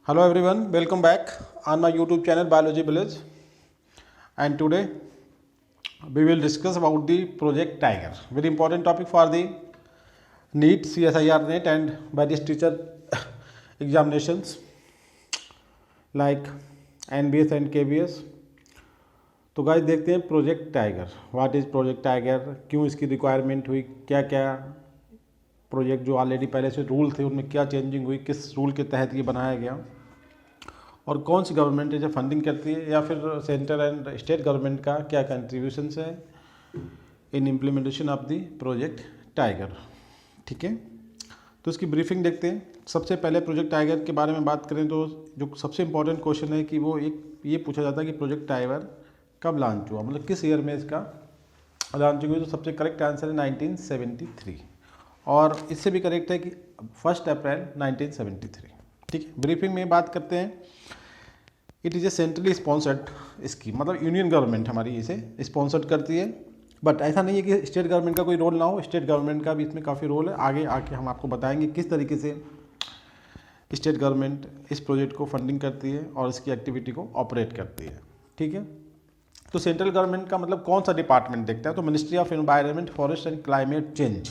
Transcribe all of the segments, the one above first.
Hello everyone, welcome back on my YouTube channel Biology Village, and today we will discuss about the Project Tiger. Very important topic for the NEET, CSIR NET and various teacher examinations like NBS and KBS. तो guys देखते हैं project tiger. What is project tiger, क्यों इसकी requirement हुई, क्या क्या project जो already पहले से रूल थे उनमें क्या चेंजिंग हुई, किस रूल के तहत ये बनाया गया, और कौन सी गवर्नमेंट है जो फंडिंग करती है या फिर सेंट्रल एंड स्टेट गवर्नमेंट का क्या कंट्रीब्यूशंस है इन implementation of the project tiger. ठीक है, तो इसकी ब्रीफिंग देखते हैं. सबसे पहले प्रोजेक्ट टाइगर के बारे में बात करें तो जो सबसे इंपॉर्टेंट क्वेश्चन है कि वो एक ये पूछा जाता है कि प्रोजेक्ट टाइगर कब लॉन्च हुआ, मतलब किस ईयर में इसका लॉन्चिंग हुई. तो सबसे करेक्ट आंसर है 1973, और इससे भी करेक्ट है कि 1 अप्रैल 1973. ठीक है, ब्रीफिंग में बात करते हैं. It is a centrally sponsored scheme, मतलब यूनियन गवर्नमेंट हमारी इसे स्पॉन्सर्ड करती है. बट ऐसा नहीं है कि स्टेट गवर्नमेंट का कोई रोल ना हो, स्टेट गवर्नमेंट का भी इसमें काफ़ी रोल है. आगे आके हम आपको बताएंगे किस तरीके से स्टेट गवर्नमेंट इस प्रोजेक्ट को फंडिंग करती है और इसकी एक्टिविटी को ऑपरेट करती है. ठीक है, तो सेंट्रल गवर्नमेंट का मतलब कौन सा डिपार्टमेंट देखता है, तो ministry of environment, forest and climate change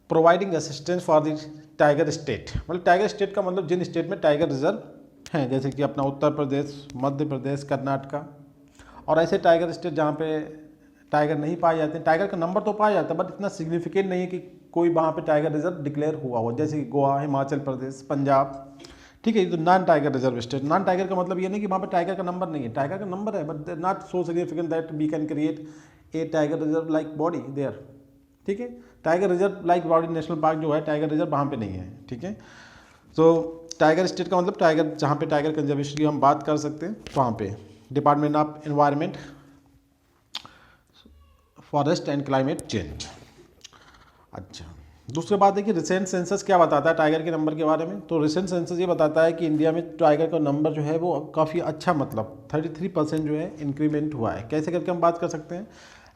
providing assistance for the tiger state. मतलब टाइगर स्टेट का मतलब जिन स्टेट में टाइगर रिजर्व हैं, जैसे कि अपना उत्तर प्रदेश, मध्य प्रदेश, कर्नाटका, और ऐसे टाइगर स्टेट जहाँ पे टाइगर नहीं पाए जाते हैं. टाइगर का नंबर तो पाया जाता है बट इतना सिग्निफिकेंट नहीं है कि कोई वहाँ पे टाइगर रिजर्व डिक्लेयर हुआ हो, जैसे कि गोवा, हिमाचल प्रदेश, पंजाब. ठीक है, ये तो non tiger reserve state. Non tiger का मतलब ये नहीं कि वहाँ पे टाइगर का नंबर नहीं है, टाइगर का नंबर है but not so significant that we can create a tiger reserve like body there. ठीक है, tiger reserve like body national park जो है टाइगर रिजर्व वहाँ पे नहीं है. ठीक है, तो टाइगर स्टेट का मतलब टाइगर, जहाँ पे टाइगर कंजर्वेशन की हम बात कर सकते हैं वहाँ पे department of environment, forest and climate change. अच्छा, दूसरी बात है कि रिसेंट सेंसस क्या बताता है टाइगर के नंबर के बारे में. तो रिसेंट सेंसस ये बताता है कि इंडिया में टाइगर का नंबर जो है वो काफ़ी अच्छा, मतलब 33% जो है इंक्रीमेंट हुआ है. कैसे करके हम बात कर सकते हैं,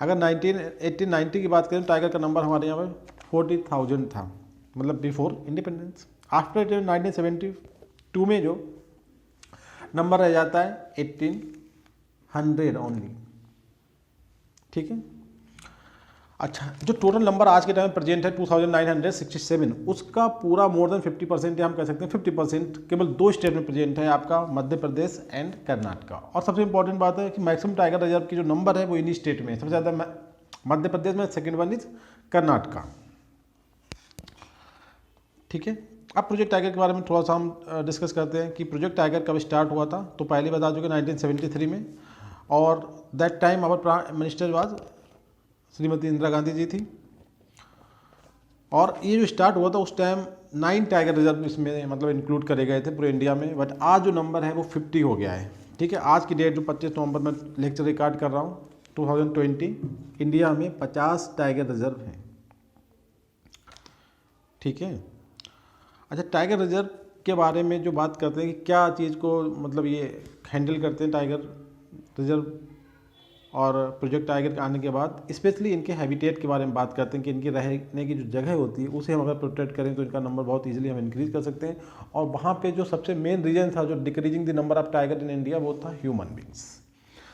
अगर 1890 की बात करें तो टाइगर का नंबर हमारे यहाँ पर 40,000 था, मतलब बिफोर इंडिपेंडेंस. आफ्टर 1972 में जो नंबर रह जाता है 1800 ओनली. ठीक है, अच्छा, जो टोटल नंबर आज के टाइम में प्रेजेंट है 2967, उसका पूरा मोर देन 50% हम कह सकते हैं 50% केवल 2 स्टेट में प्रेजेंट है, आपका मध्य प्रदेश एंड कर्नाटका. और सबसे इंपॉर्टेंट बात है कि मैक्सिमम टाइगर रिजर्व की जो नंबर है वो इन्हीं स्टेट में है. सबसे ज़्यादा मध्य प्रदेश में, सेकेंड वन इज कर्नाटका. ठीक है, अब प्रोजेक्ट टाइगर के बारे में थोड़ा सा हम डिस्कस करते हैं कि प्रोजेक्ट टाइगर कब स्टार्ट हुआ था. तो पहले बता चुके 1973 में, और that time our prime minister was Shrimati Indira Gandhi ji थी. और ये जो स्टार्ट हुआ था उस टाइम 9 टाइगर रिजर्व इसमें मतलब इंक्लूड करे गए थे पूरे इंडिया में. बट आज जो नंबर है वो 50 हो गया है. ठीक है, आज की डेट जो 25 नवंबर में लेक्चर रिकॉर्ड कर रहा हूँ 2020, इंडिया में 50 टाइगर रिजर्व हैं. ठीक है, अच्छा, टाइगर रिजर्व के बारे में जो बात करते हैं कि क्या चीज़ को मतलब ये हैंडल करते हैं टाइगर रिजर्व और प्रोजेक्ट टाइगर के आने के बाद, स्पेशली इनके हैबिटेट के बारे में बात करते हैं कि इनकी रहने की जो जगह होती है उसे हम अगर प्रोटेक्ट करें तो इनका नंबर बहुत इजीली हम इंक्रीज कर सकते हैं. और वहाँ पे जो सबसे मेन रीजन था जो decreasing the number of tiger in India वो था ह्यूमन बींग्स.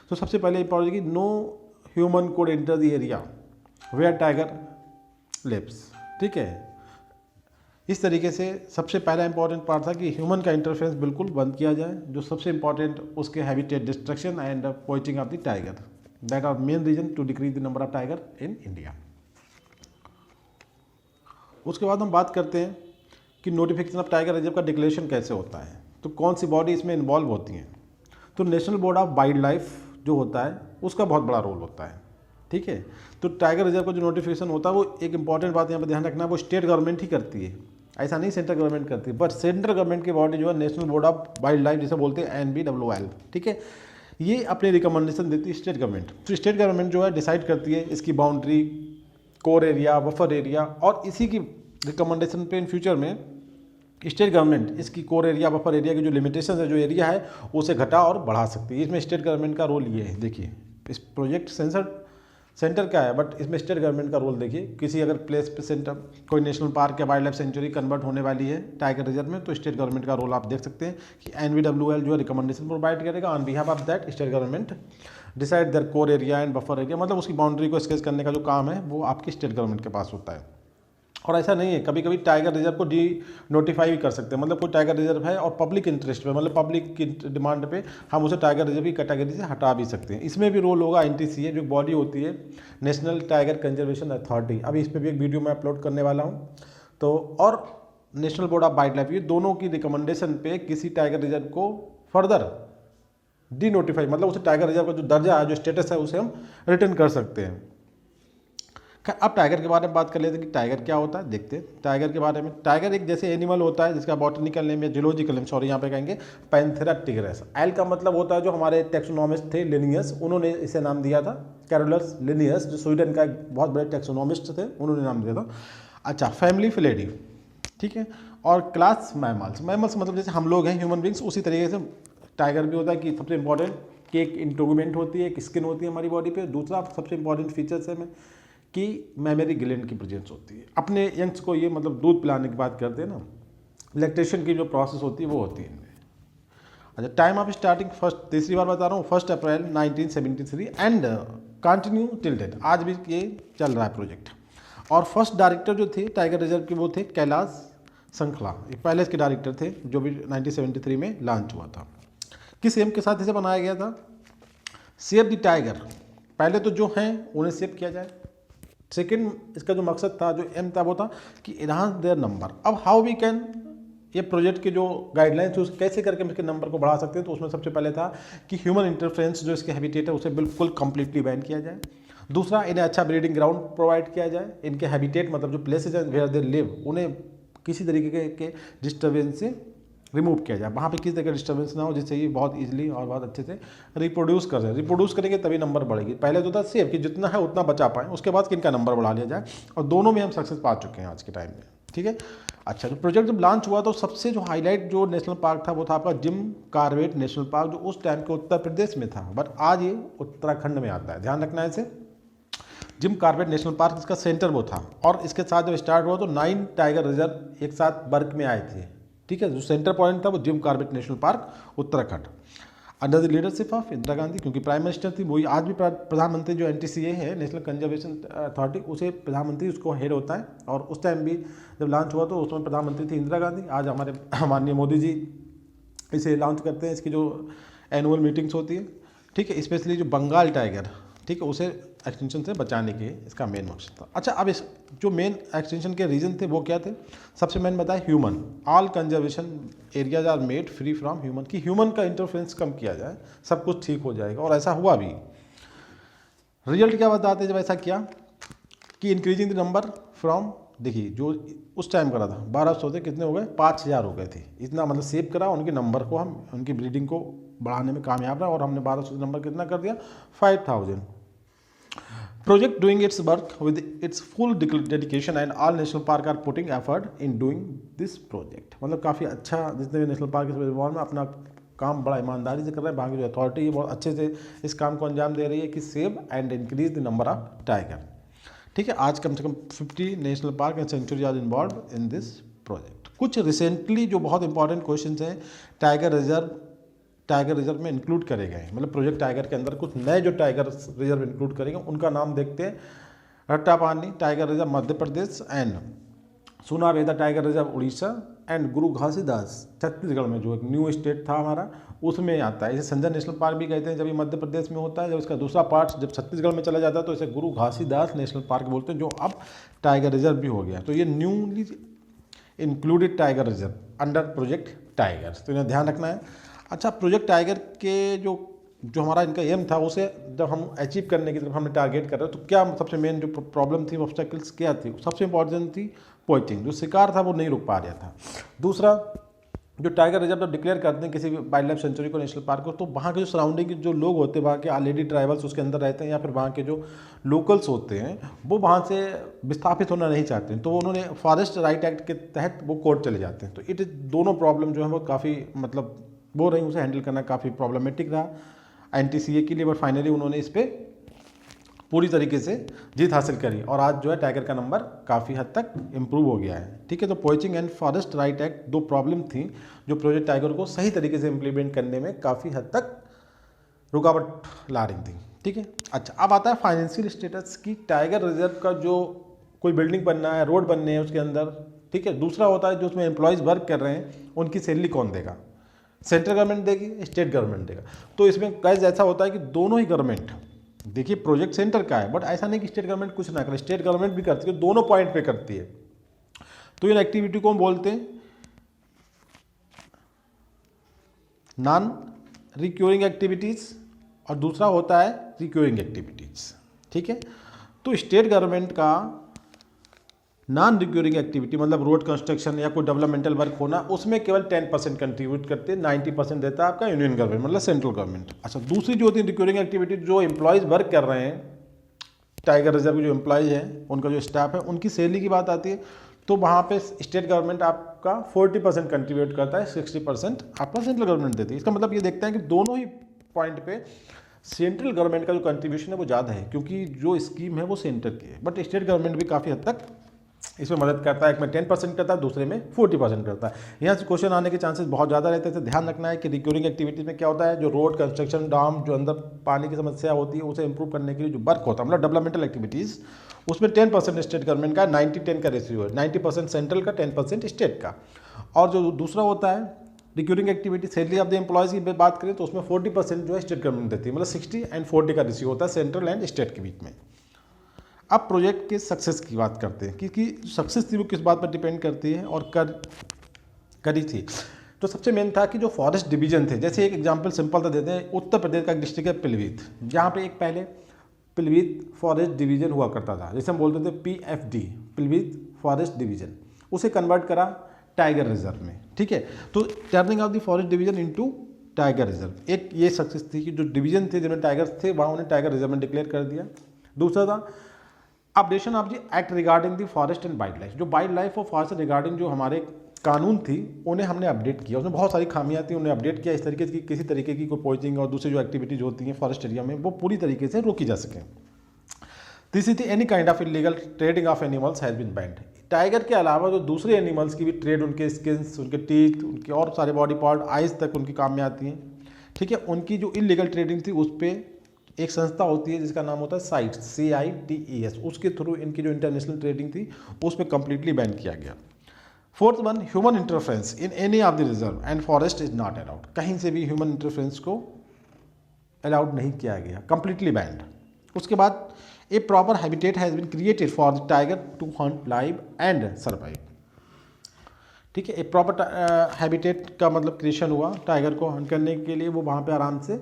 तो सबसे पहले इंपॉर्टेंट कि no human could enter the area where tiger lives. ठीक है, इस तरीके से सबसे पहला इंपॉर्टेंट पार्ट था कि ह्यूमन का इंटरफेरेंस बिल्कुल बंद किया जाए, जो सबसे इंपॉर्टेंट उसके habitat destruction and poaching of the tiger, that are main reason to decrease the number of tiger in India. उसके बाद हम बात करते हैं कि नोटिफिकेशन ऑफ टाइगर रिजर्व का डिक्लेरेशन कैसे होता है. तो कौन सी बॉडी इसमें इन्वॉल्व होती हैं. तो national board of wild life जो होता है उसका बहुत बड़ा रोल होता है. ठीक है, तो टाइगर रिजर्व का जो नोटिफिकेशन होता है वो एक इंपॉर्टेंट बात यहाँ पर ध्यान रखना है, वो स्टेट गवर्नमेंट ही करती है, ऐसा नहीं सेंट्रल गवर्नमेंट करती है. बट सेंट्रल गवर्नमेंट की बॉडी जो है national board of wild life जिसे बोलते हैं NBWL. ठीक है, ये अपनी रिकमेंडेशन देती है स्टेट गवर्नमेंट. तो स्टेट गवर्नमेंट जो है डिसाइड करती है इसकी boundary, core area, buffer area, और इसी की रिकमेंडेशन पे इन फ्यूचर में स्टेट गवर्नमेंट इसकी कोर एरिया, बफर एरिया की जो लिमिटेशन है, जो एरिया है उसे घटा और बढ़ा सकती है. इसमें स्टेट गवर्नमेंट का रोल ये है. देखिए, इस प्रोजेक्ट सेंसर सेंटर क्या है, बट इसमें स्टेट गवर्नमेंट का रोल देखिए। किसी अगर प्लेस पे सेंटर कोई नेशनल पार्क या वाइल्ड लाइफ सेंचुरी कन्वर्ट होने वाली है टाइगर रिजर्व में, तो स्टेट गवर्नमेंट का रोल आप देख सकते हैं कि NVWL जो है रिकमेंडेशन प्रोवाइड करेगा on behalf of that state government decide there core area and buffer area, मतलब उसकी बाउंड्री को स्केच करने का जो काम है वो आपकी स्टेट गवर्नमेंट के पास होता है। और ऐसा नहीं है, कभी कभी टाइगर रिजर्व को डी नोटिफाई भी कर सकते हैं, मतलब कोई टाइगर रिजर्व है और पब्लिक इंटरेस्ट पे, मतलब पब्लिक की डिमांड पे हम उसे टाइगर रिजर्व की कैटेगरी से हटा भी सकते हैं। इसमें भी रोल होगा NTCA जो बॉडी होती है नेशनल टाइगर कंजर्वेशन अथॉरिटी, अभी इस पर भी एक वीडियो मैं अपलोड करने वाला हूँ। तो और national board of wild life, ये दोनों की रिकमेंडेशन पे किसी टाइगर रिजर्व को फर्दर डी नोटिफाई, मतलब उसे टाइगर रिजर्व का जो दर्जा है, जो स्टेटस है, उसे हम रिटर्न कर सकते हैं। अब टाइगर के बारे में बात कर लेते हैं कि टाइगर क्या होता है, देखते हैं टाइगर के बारे में। टाइगर एक जैसे एनिमल होता है जिसका बॉटनिकल नेम या जियोलॉजिकल नेम, सॉरी यहाँ पे कहेंगे पैंथेरा टिग्रेस। एल का मतलब होता है जो हमारे टेक्सोनॉमिस्ट थे लिनियस, उन्होंने इसे नाम दिया था कैरोलस लिनियस, जो स्वीडन का एक बहुत बड़े टेक्सोनॉमिस्ट थे, उन्होंने नाम दिया था। अच्छा, फैमिली फिलेडी, ठीक है। और क्लास मैमल्स, मैमल्स मतलब जैसे हम लोग हैं ह्यूमन बींग्स, उसी तरीके से टाइगर भी होता है कि सबसे इंपॉर्टेंट कि एक इंटोगमेंट होती है, एक स्किन होती है हमारी बॉडी पे। दूसरा सबसे इंपॉर्टेंट फीचर्स है कि मैमरी ग्लैंड की प्रेजेंस होती है। अपने यंग्स को ये मतलब दूध पिलाने की बात करते हैं ना, लैक्टेशन की जो प्रोसेस होती है वो होती है इनमें। अच्छा, टाइम ऑफ स्टार्टिंग फर्स्ट, तीसरी बार बता रहा हूँ, 1 अप्रैल 1973 एंड कंटिन्यू टिल डेट, आज भी ये चल रहा है प्रोजेक्ट। और फर्स्ट डायरेक्टर जो थे टाइगर रिजर्व के वो थे कैलाश संखला, ये पहले इसके डायरेक्टर थे, जो भी 1973 में लॉन्च हुआ था। किस एम के साथ इसे बनाया गया था? सेव द टाइगर, पहले तो जो हैं उन्हें सेव किया जाए। सेकेंड, इसका जो मकसद था, जो एम था, वो था कि इनहांस देयर नंबर। अब हाउ वी कैन, ये प्रोजेक्ट के जो गाइडलाइंस है कैसे करके हम इसके नंबर को बढ़ा सकते हैं, तो उसमें सबसे पहले था कि ह्यूमन इंटरफेरेंस जो इसके हैबिटेट है उसे बिल्कुल कंप्लीटली बैन किया जाए। दूसरा, इन्हें अच्छा ब्रीडिंग ग्राउंड प्रोवाइड किया जाए। इनके हैबिटेट मतलब जो प्लेसेज हैं वेयर दे लिव, उन्हें किसी तरीके के डिस्टर्बेंस से रिमूव किया जाए, वहाँ पे किसी तरह का डिस्टर्बेंस ना हो, जिससे ये बहुत इजीली और बहुत अच्छे से रिप्रोड्यूस कर रहे हैं। रिप्रोड्यूस करेंगे तभी नंबर बढ़ेगी। पहले तो था सेव कि जितना है उतना बचा पाएँ, उसके बाद किनका नंबर बढ़ा लिया जाए, और दोनों में हम सक्सेस पा चुके हैं आज के टाइम में, ठीक है। अच्छा, तो प्रोजेक्ट जब लॉन्च हुआ तो सबसे जो हाईलाइट जो नेशनल पार्क था वो था आपका जिम कॉर्बेट नेशनल पार्क, जो उस टाइम के उत्तर प्रदेश में था, बट आज ये उत्तराखंड में आता है, ध्यान रखना है इसे। जिम कॉर्बेट नेशनल पार्क इसका सेंटर वो था, और इसके साथ जब स्टार्ट हुआ तो 9 टाइगर रिजर्व एक साथ बर्क में आए थे, ठीक है। जो सेंटर पॉइंट था वो Jim Corbett national park Uttarakhand, under the leadership of Indira Gandhi, क्योंकि प्राइम मिनिस्टर थी वही। आज भी प्रधानमंत्री जो NTCA है नेशनल कंजर्वेशन अथॉरिटी, उसे प्रधानमंत्री उसको हेड होता है, और उस टाइम भी जब लॉन्च हुआ तो उसमें प्रधानमंत्री थी इंदिरा गांधी। आज हमारे माननीय मोदी जी इसे लॉन्च करते हैं, इसकी जो एनुअल मीटिंग्स होती है, ठीक है। स्पेशली जो बंगाल टाइगर, ठीक है, उसे एक्सटेंशन से बचाने के इसका मेन मकसद था। अच्छा, अब इस जो मेन एक्सटेंशन के रीज़न थे वो क्या थे? सबसे मेन बताया human, all conservation areas are made free from human, कि ह्यूमन का इंटरफेरेंस कम किया जाए, सब कुछ ठीक हो जाएगा, और ऐसा हुआ भी। रिजल्ट क्या बताते जब ऐसा किया कि इंक्रीजिंग द नंबर फ्रॉम, देखिए जो उस टाइम करा था 1200 थे, कितने हो गए? 5000 हो गए थे। इतना मतलब सेव करा, उनके नंबर को हम उनकी ब्रीडिंग को बढ़ाने में कामयाब रहा, और हमने 1200 नंबर कितना कर दिया? 5000। Project doing its work with its full dedication and all national park are putting effort in doing this project। मतलब काफ़ी अच्छा, जितने भी नेशनल पार्क इसमें इन्वॉल्व में अपना काम बड़ा ईमानदारी से कर रहे हैं। बाकी जो अथॉरिटी है बहुत अच्छे से इस काम को अंजाम दे रही है कि save and increase the number of tiger, ठीक है। आज कम से कम 50 national park and sanctuary are involve in this project. कुछ रिसेंटली जो बहुत इंपॉर्टेंट क्वेश्चन हैं टाइगर रिजर्व में इंक्लूड करे गए, मतलब प्रोजेक्ट टाइगर के अंदर कुछ नए जो टाइगर रिजर्व इंक्लूड करेंगे उनका नाम देखते हैं। Ratapani tiger reserve Madhya Pradesh, and Sunabeda tiger reserve Orissa, and Guru Ghasidas Chhattisgarh में, जो एक न्यू स्टेट था हमारा, उसमें आता है। इसे संजय नेशनल पार्क भी कहते हैं जब ये मध्य प्रदेश में होता है। जब इसका दूसरा पार्ट जब छत्तीसगढ़ में चला जाता है तो इसे गुरु घासीदास नेशनल पार्क बोलते हैं, जो अब टाइगर रिजर्व भी हो गया। तो ये newly included tiger reserve under project tiger, तो इन्हें ध्यान रखना है। अच्छा, प्रोजेक्ट टाइगर के जो हमारा इनका एम था, उसे जब हम अचीव करने की तरफ हमने टारगेट कर रहे तो क्या सबसे मेन जो प्रॉब्लम थी, ऑब्स्टेकल्स क्या थी? सबसे इंपॉर्टेंट थी पोचिंग, जो शिकार था वो नहीं रुक पा रहा था। दूसरा, जो टाइगर रिजर्व जब डिक्लेयर करते हैं किसी भी वाइल्ड लाइफ सेंचुरी को, नेशनल पार्क को, तो वहाँ के जो सराउंडिंग के जो लोग होते हैं, वहाँ के ऑलरेडी ट्राइबल्स उसके अंदर रहते हैं, या फिर वहाँ के जो लोकल्स होते हैं वो वहाँ से विस्थापित होना नहीं चाहते हैं, तो उन्होंने फॉरेस्ट राइट एक्ट के तहत वो कोर्ट चले जाते हैं। तो इट दोनों प्रॉब्लम जो है वो काफ़ी मतलब वो रही, उसे हैंडल करना काफ़ी प्रॉब्लमेटिक रहा NTCA के लिए, बट फाइनली उन्होंने इस पर पूरी तरीके से जीत हासिल करी और आज जो है टाइगर का नंबर काफ़ी हद तक इम्प्रूव हो गया है। ठीक है, तो poaching and forest right act दो प्रॉब्लम थी जो प्रोजेक्ट टाइगर को सही तरीके से इम्प्लीमेंट करने में काफ़ी हद तक रुकावट ला रही थी। ठीक है, अच्छा अब आता है फाइनेंशियल स्टेटस की। टाइगर रिजर्व का जो कोई बिल्डिंग बनना है, रोड बनने हैं उसके अंदर, ठीक है। दूसरा होता है जो उसमें एम्प्लॉयज़ वर्क कर रहे हैं उनकी सैलरी कौन देगा, सेंट्रल गवर्नमेंट देगी, स्टेट गवर्नमेंट देगा। तो इसमें कैसे ऐसा होता है कि दोनों ही गवर्नमेंट, देखिए प्रोजेक्ट सेंटर का है बट ऐसा नहीं कि स्टेट गवर्नमेंट कुछ ना करे, स्टेट गवर्नमेंट भी करती है, दोनों पॉइंट पे करती है। तो इन एक्टिविटी को हम बोलते हैं नॉन रिक्योरिंग एक्टिविटीज़ और दूसरा होता है रिक्योरिंग एक्टिविटीज़। ठीक है, तो स्टेट गवर्नमेंट का नॉन रिक्योरिंग एक्टिविटी मतलब रोड कंस्ट्रक्शन या कोई डेवलपमेंटल वर्क होना, उसमें केवल 10% कंट्रीब्यूट करते हैं, 90% देता है आपका यूनियन गवर्नमेंट मतलब सेंट्रल गवर्नमेंट। अच्छा, दूसरी जो होती है रिक्योरिंग एक्टिविटी, जो एम्प्लॉयज़ वर्क कर रहे हैं टाइगर रिजर्व के, जो एम्प्लॉयज़ हैं उनका जो स्टाफ है उनकी सैलरी की बात आती है, तो वहाँ पे स्टेट गवर्नमेंट आपका 40% कंट्रीब्यूट करता है, 60% आपका सेंट्रल गवर्नमेंट देती है। इसका मतलब ये देखते हैं कि दोनों ही पॉइंट पे सेंट्रल गवर्नमेंट का जो कंट्रीब्यूशन है वो ज़्यादा है, क्योंकि जो स्कीम है वो सेंटर की है, बट स्टेट गवर्नमेंट भी काफ़ी हद तक इसमें मदद करता है। एक में 10% करता है, दूसरे में 40% करता है। यहाँ से क्वेश्चन आने के चांसेस बहुत ज़्यादा रहते हैं, तो ध्यान रखना है कि रिक्योरिंग एक्टिविटीज़ में क्या होता है, जो रोड कंस्ट्रक्शन, डाम, जो अंदर पानी की समस्या होती है उसे इंप्रूव करने के लिए जो वर्क होता है मतलब डेवलपमेंटल एक्टिविटीज़, उसमें 10% स्टेट गवर्नमेंट का, 90-10 का रेशियो है, 90% सेंट्रल का, 10% स्टेट का। और जो दूसरा होता है recurring activity, salary of the employees की बात करें तो उसमें 40% जो है स्टेट गवर्नमेंट देती है, मतलब 60-40 का रेशियो होता है सेंट्रल एंड स्टेट के बीच में। अब प्रोजेक्ट के सक्सेस की बात करते हैं कि सक्सेस थी वो किस बात पर डिपेंड करती है और करी थी। तो सबसे मेन था कि जो फॉरेस्ट डिवीजन थे, जैसे एक एग्जांपल सिंपल तो देते हैं, उत्तर प्रदेश का डिस्ट्रिक्ट है पिलवीत, जहाँ पे एक पहले पिलवीत फॉरेस्ट डिवीजन हुआ करता था, जैसे हम बोलते थे PFD, पिलवीत फॉरेस्ट डिवीजन, उसे कन्वर्ट करा टाइगर रिजर्व में। ठीक है, तो turning of the forest division into tiger reserve, एक ये सक्सेस थी कि जो डिवीजन थे जिनमें टाइगर्स थे वहाँ उन्हें टाइगर रिजर्व में डिक्लेयर कर दिया। दूसरा था updation of the act regarding the forest and wild life, जो वाइल्ड लाइफ और फॉरेस्ट रिगार्डिंग जो हमारे कानून थी उन्हें हमने अपडेट किया, उसमें बहुत सारी खामियां थी, उन्हें अपडेट किया इस तरीके की किसी तरीके की कोई पोचिंग और दूसरी जो एक्टिविटीज होती हैं फॉरेस्ट एरिया में वो पूरी तरीके से रोकी जा सकें। तीसरी थी any kind of illegal trading of animals has been banned. Tiger के अलावा जो दूसरे एनिमल्स की भी ट्रेड, उनके स्किन्स, उनके टीथ, उनके और सारे बॉडी पार्ट, आइज तक उनकी काम में आती हैं। ठीक है, उनकी जो इलीगल ट्रेडिंग थी उस पर एक संस्था होती है जिसका नाम होता है साइट्स, CITES, उसके थ्रू इनकी जो इंटरनेशनल ट्रेडिंग थी उस पर कंप्लीटली बैन किया गया। Fourth one, human interference in any of the reserve and forest is not allowed, कहीं से भी ह्यूमन इंटरफेरेंस को अलाउड नहीं किया गया, कंप्लीटली बैंड। उसके बाद a proper habitat has been created for the tiger to hunt, live and survive. ठीक है, एक प्रॉपर हैबिटेट का मतलब क्रिएशन हुआ टाइगर को हंट करने के लिए, वो वहाँ पे आराम से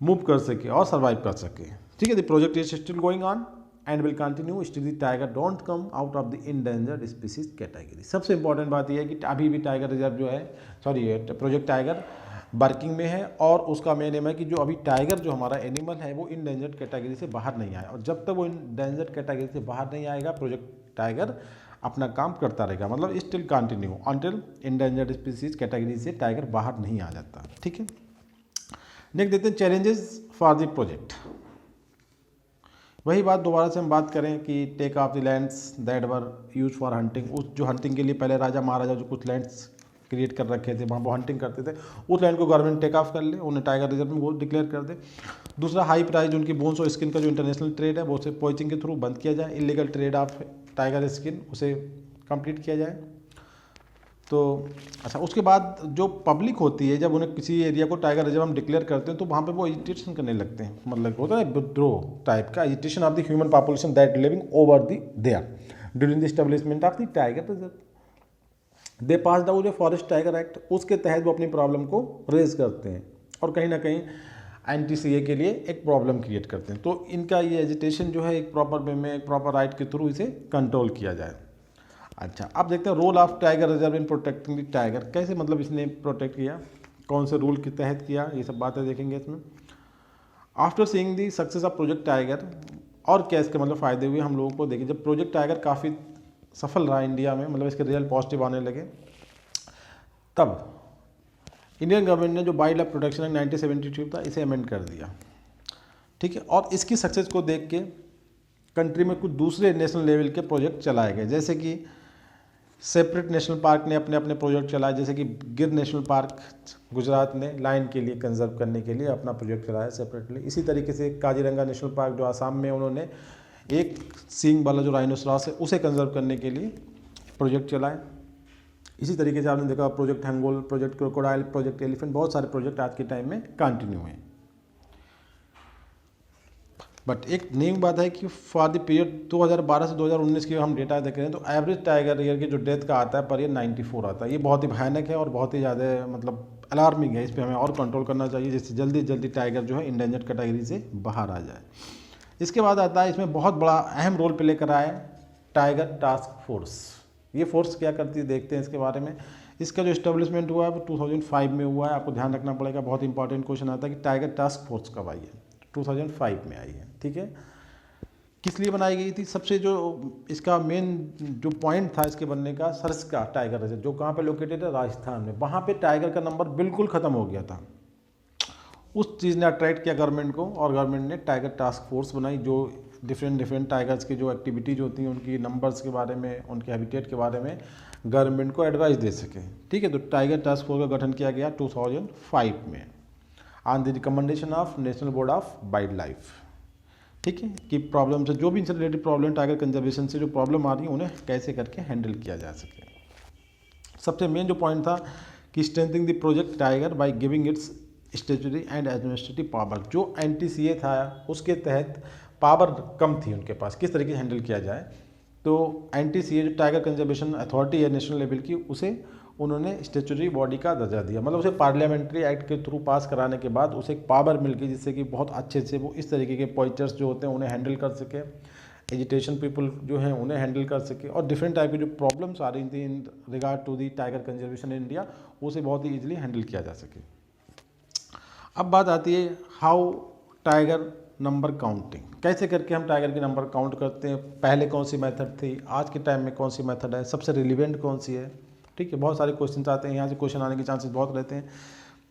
मूव कर सके और सर्वाइव कर सके। ठीक है, the project is still going on and will continue still the tiger don't come out of the endangered species category. सबसे इंपॉर्टेंट बात यह है कि अभी भी टाइगर रिजर्व जो है, प्रोजेक्ट टाइगर वर्किंग में है और उसका मेन एम है कि जो अभी टाइगर जो हमारा एनिमल है वो इंडेंजर्ड कैटेगरी से बाहर नहीं आया, और जब तक वो इंडेंजर्ड कैटेगरी से बाहर नहीं आएगा प्रोजेक्ट टाइगर अपना काम करता रहेगा, मतलब still continue until endangered species category से टाइगर बाहर नहीं आ जाता। ठीक है, नेक्स्ट देखते हैं चैलेंजेस फॉर द प्रोजेक्ट। वही बात दोबारा से हम बात करें कि take off the lands that were use for hunting, उस जो हंटिंग के लिए पहले राजा महाराजा जो कुछ लैंड्स क्रिएट कर रखे थे वहाँ वो हंटिंग करते थे, उस लैंड को गवर्नमेंट टेक ऑफ कर ले, उन्हें टाइगर रिजर्व में वो डिक्लेयर कर दे। दूसरा, हाई प्राइस उनकी बोन्स और स्किन का जो इंटरनेशनल ट्रेड है वो उसे पोचिंग के थ्रू बंद किया जाए, illegal trade off tiger skin उसे कंप्लीट किया जाए। तो अच्छा, उसके बाद जो पब्लिक होती है जब उन्हें किसी एरिया को टाइगर रिजर्व हम डिक्लेयर करते हैं तो वहाँ पे वो एजिटेशन करने लगते हैं, मतलब होता है विद्रोह टाइप का, agitation of the human population that living over the there during the establishment of the tiger reserve. They pass out a forest tiger act, उसके तहत वो अपनी प्रॉब्लम को रेज करते हैं और कहीं ना कहीं NTCA के लिए एक प्रॉब्लम क्रिएट करते हैं। तो इनका ये एजिटेशन जो है एक प्रॉपर वे में, एक प्रॉपर राइट के थ्रू इसे कंट्रोल किया जाए। अच्छा, अब देखते हैं role of tiger reserve in protecting the tiger, कैसे मतलब इसने प्रोटेक्ट किया, कौन से रूल के तहत किया, ये सब बातें देखेंगे इसमें। After seeing the success of project tiger, और क्या इसके मतलब फ़ायदे हुए हम लोगों को देखिए, जब प्रोजेक्ट टाइगर काफ़ी सफल रहा इंडिया में, मतलब इसके रिजल्ट पॉजिटिव आने लगे, तब इंडियन गवर्नमेंट ने जो वाइल्ड लाइफ प्रोटेक्शन एक्ट 1972 था इसे अमेंड कर दिया। ठीक है। और इसकी सक्सेस को देख के कंट्री में कुछ दूसरे नेशनल लेवल के प्रोजेक्ट चलाए गए, जैसे कि सेपरेट नेशनल पार्क ने अपने अपने प्रोजेक्ट चलाए, जैसे कि गिर नेशनल पार्क गुजरात ने लायन के लिए कंजर्व करने के लिए अपना प्रोजेक्ट चलाया सेपरेटली। इसी तरीके से काजीरंगा नेशनल पार्क जो आसाम में, उन्होंने एक सींग वाला जो राइनोसरास है उसे कंजर्व करने के लिए प्रोजेक्ट चलाए। इसी तरीके से आपने देखा project Hangul, project crocodile, project elephant, बहुत सारे प्रोजेक्ट आज के टाइम में कंटिन्यू हैं। बट एक नई बात है कि फॉर द पीरियड 2012 से 2019 की हम डेटा देख रहे हैं तो एवरेज टाइगर ईयर की जो डेथ का आता है पर ईयर 94 आता है। ये बहुत ही भयानक है और बहुत ही ज़्यादा मतलब अलार्मिंग है। इस पर हमें और कंट्रोल करना चाहिए जिससे जल्दी जल्दी टाइगर जो है इंडेंजर्ड कैटेगरी से बाहर आ जाए। इसके बाद आता है, इसमें बहुत बड़ा अहम रोल प्ले करा है टाइगर टास्क फोर्स। ये फोर्स क्या करती है देखते हैं इसके बारे में। इसका जो इस्टेब्लिशमेंट हुआ है वो 2005 में हुआ है। आपको ध्यान रखना पड़ेगा, बहुत इंपॉर्टेंट क्वेश्चन आता है कि टाइगर टास्क फोर्स कब आई है। 2005 में आई है, ठीक है। किस लिए बनाई गई थी? सबसे जो इसका मेन जो पॉइंट था इसके बनने का, सरस्का टाइगर रिजर्व जो कहाँ पे लोकेटेड है, राजस्थान में, वहाँ पे टाइगर का नंबर बिल्कुल ख़त्म हो गया था। उस चीज़ ने अट्रैक्ट किया गवर्नमेंट को और गवर्नमेंट ने टाइगर टास्क फोर्स बनाई जो डिफरेंट टाइगर्स की जो एक्टिविटीज़ होती हैं उनकी नंबर्स के बारे में, उनके हैबिटेट के बारे में गवर्नमेंट को एडवाइस दे सके, ठीक है। तो टाइगर टास्क फोर्स का गठन किया गया 2005 में on the recommendation of national board of wild life, ठीक है। कि प्रॉब्लम से जो भी इनसे रिलेटेड प्रॉब्लम, टाइगर कंजर्वेशन से जो प्रॉब्लम आ रही है उन्हें कैसे करके हैंडल किया जा सके। सबसे मेन जो पॉइंट था कि strengthening the project tiger by giving it's statutory and administrative power. जो NTCA था उसके तहत पावर कम थी उनके पास, किस तरीके से हैंडल किया जाए। तो NTCA जो टाइगर कंजर्वेशन अथॉरिटी है नेशनल लेवल की, उसे उन्होंने स्टेचुटरी बॉडी का दर्जा दिया, मतलब उसे पार्लियामेंट्री एक्ट के थ्रू पास कराने के बाद उसे एक पावर मिल गई जिससे कि बहुत अच्छे से वो इस तरीके के पॉइंटर्स जो होते हैं उन्हें हैंडल कर सके, एजिटेशन पीपल जो हैं उन्हें हैंडल कर सके, और डिफरेंट टाइप की जो प्रॉब्लम्स आ रही थी in regard to the tiger conservation in India, उसे बहुत ही ईजिली हैंडल किया जा सके। अब बात आती है हाउ टाइगर नंबर काउंटिंग, कैसे करके हम टाइगर के नंबर काउंट करते हैं। पहले कौन सी मेथड थी, आज के टाइम में कौन सी मेथड है, सबसे रिलीवेंट कौन सी है, ठीक है। बहुत सारे क्वेश्चन आते हैं, यहाँ से क्वेश्चन आने के चांसेस बहुत रहते हैं।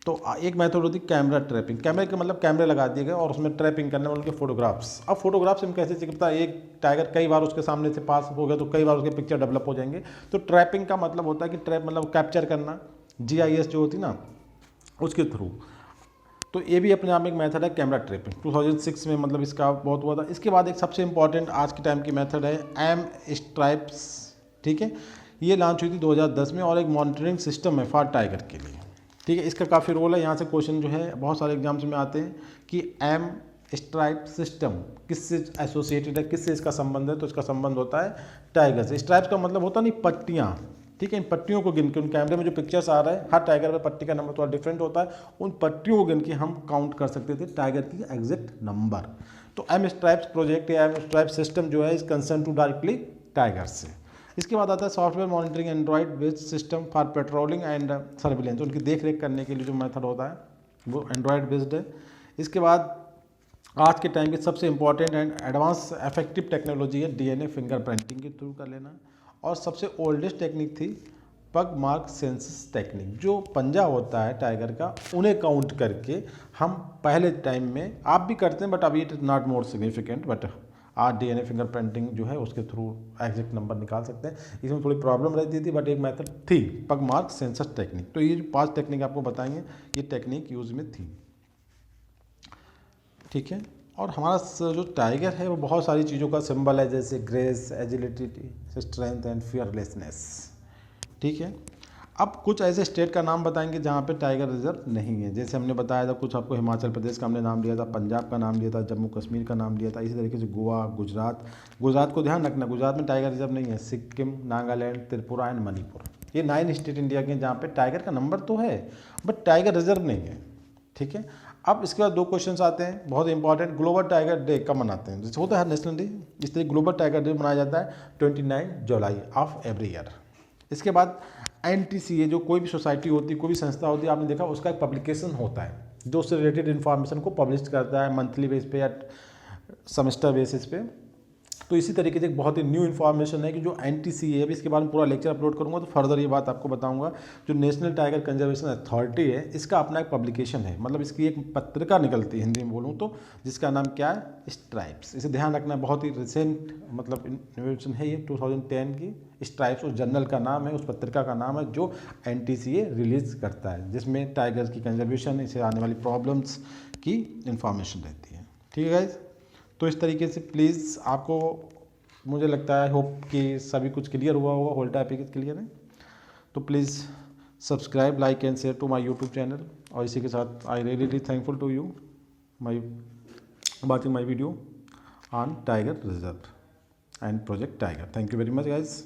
तो एक मेथड होती है कैमरा ट्रैपिंग। कैमरे का मतलब कैमरे लगा दिए गए और उसमें ट्रैपिंग करने वाले उनके फोटोग्राफ्स। अब फोटोग्राफ्स में कैसे चेक करता है, एक टाइगर कई बार उसके सामने से पास हो गया तो कई बार उसके पिक्चर डेवलप हो जाएंगे। तो ट्रैपिंग का मतलब होता है कि ट्रैप मतलब कैप्चर करना, GIS जो होती ना उसके थ्रू। तो ये भी अपने आप में एक मेथड है कैमरा ट्रैपिंग। 2006 में मतलब इसका बहुत हुआ था। इसके बाद एक सबसे इंपॉर्टेंट आज के टाइम की मेथड है एम स्ट्राइप्स, ठीक है। ये लॉन्च हुई थी 2010 में और एक मॉनिटरिंग सिस्टम है फॉर टाइगर के लिए, ठीक है। इसका काफ़ी रोल है। यहाँ से क्वेश्चन जो है बहुत सारे एग्जाम्स में आते हैं कि एम स्ट्राइप सिस्टम किससे एसोसिएटेड है, किससे इसका संबंध है। तो इसका संबंध होता है टाइगर से। स्ट्राइप्स का मतलब होता नहीं पट्टियाँ, ठीक है। इन पट्टियों को गिन के, उन कैमरे में जो पिक्चर्स आ रहे हैं हर टाइगर में पट्टी का नंबर थोड़ा डिफरेंट होता है, उन पट्टियों को गिन के हम काउंट कर सकते थे टाइगर की एग्जैक्ट नंबर। तो एम स्ट्राइप्स प्रोजेक्ट या एम स्ट्राइप सिस्टम जो है is concern to directly tiger से। इसके बाद आता है software monitoring Android based system for patrolling and surveillance. उनकी देख रेख करने के लिए जो मेथड होता है वो एंड्रॉइड बेस्ड है। इसके बाद आज के टाइम की सबसे important and advance effective technology है DNA फिंगरप्रिंटिंग के थ्रू कर लेना। और सबसे ओल्डेस्ट टेक्निक थी पग मार्क सेंसस टेक्निक। जो पंजा होता है टाइगर का उन्हें काउंट करके हम पहले टाइम में, आप भी करते हैं बट अभी it is not more significant, but आज DNA फिंगरप्रिंटिंग जो है उसके थ्रू एग्जैक्ट नंबर निकाल सकते हैं। इसमें थोड़ी प्रॉब्लम रहती थी बट एक मेथड थी पग मार्क सेंसस टेक्निक। तो ये जो 5 टेक्निक आपको बताएंगे ये टेक्निक यूज में थी, ठीक है। और हमारा जो टाइगर है वो बहुत सारी चीज़ों का सिंबल है, जैसे grace, agility, strength and fearlessness, ठीक है। अब कुछ ऐसे स्टेट का नाम बताएंगे जहाँ पे टाइगर रिजर्व नहीं है। जैसे हमने बताया था कुछ आपको, हिमाचल प्रदेश का हमने नाम लिया था, पंजाब का नाम लिया था, जम्मू कश्मीर का नाम लिया था, इसी तरीके से गोवा, गुजरात को ध्यान रखना, गुजरात में टाइगर रिजर्व नहीं है। सिक्किम, नागालैंड, त्रिपुरा एंड मणिपुर, ये 9 स्टेट इंडिया के जहाँ पे टाइगर का नंबर तो है बट टाइगर रिजर्व नहीं है, ठीक है। अब इसके बाद 2 क्वेश्चन आते हैं बहुत इंपॉर्टेंट। ग्लोबल टाइगर डे कब मनाते हैं? जैसे होता है हर नेशनल डे, इस तरह ग्लोबल टाइगर डे मनाया जाता है 29 जुलाई ऑफ एवरी ईयर। इसके बाद NTCA जो कोई भी सोसाइटी होती है, कोई भी संस्था होती है, आपने देखा उसका एक पब्लिकेशन होता है जो उससे रिलेटेड इन्फॉर्मेशन को पब्लिश करता है मंथली बेस पे या सेमेस्टर बेसिस पे। तो इसी तरीके से एक बहुत ही न्यू इन्फॉर्मेशन है कि जो NTCA है, अभी इसके बारे में पूरा लेक्चर अपलोड करूंगा तो फर्दर ये बात आपको बताऊंगा। जो नेशनल टाइगर कंजर्वेशन अथॉरिटी है, इसका अपना एक पब्लिकेशन है, मतलब इसकी एक पत्रिका निकलती है हिंदी में बोलूँ तो, जिसका नाम क्या है, स्ट्राइप्स। इसे ध्यान रखना है, बहुत ही रिसेंट मतलब इन्फॉर्मेशन है ये, 2010 की। स्ट्राइप्स उस जर्नल का नाम है, उस पत्रिका का नाम है जो NTCA रिलीज करता है, जिसमें टाइगर्स की कंजर्वेशन, इसे आने वाली प्रॉब्लम्स की इंफॉर्मेशन रहती है। ठीक है गाइज, तो इस तरीके से प्लीज़ आपको, मुझे लगता है, होप कि सभी कुछ क्लियर हुआ होगा, होल टॉपिक क्लियर है। तो please subscribe, like and share to my YouTube channel. और इसी के साथ I really thankful to you my watching my video on tiger reserve and project tiger. Thank you very much guys.